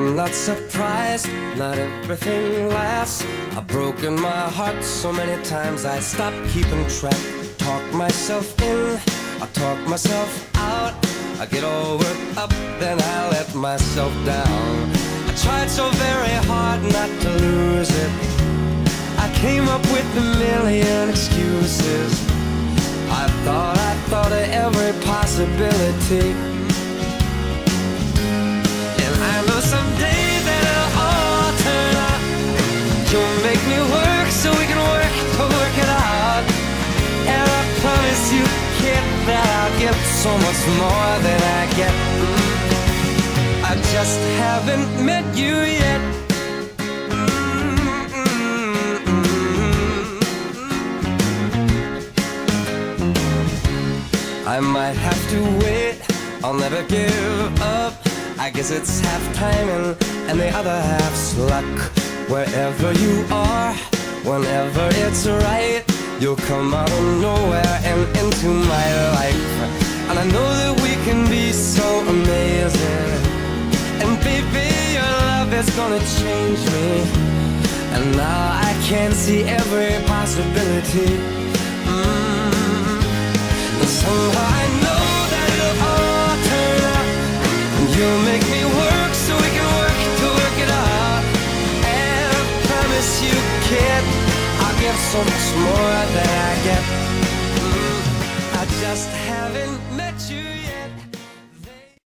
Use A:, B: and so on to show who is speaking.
A: I'm not surprised, not everything lasts. I've broken my heart so many times I stopped keeping track. Talk myself in, I talk myself out. I get all worked up, then I let myself down. I tried so very hard not to lose it. I came up with a million excuses. I thought of every possibility. And I know someday that it'll all turn out. You'll make me work so we can work to work it out. And I promise you, kid, that I'll give so much more than I get. I just haven't met you yet. I might have to wait, I'll never give up. I guess it's half timing and the other half's luck. Wherever you are, whenever it's right, you'll come out of nowhere and into my life. And I know that we can be so amazing. And baby, your love is gonna change me. And now I can see every possibility. Somehow I know that it'll all turn out. And you'll make me work so we can work to work it out. And I promise you, kid, I'll give so much more than I get. I just haven't met you yet.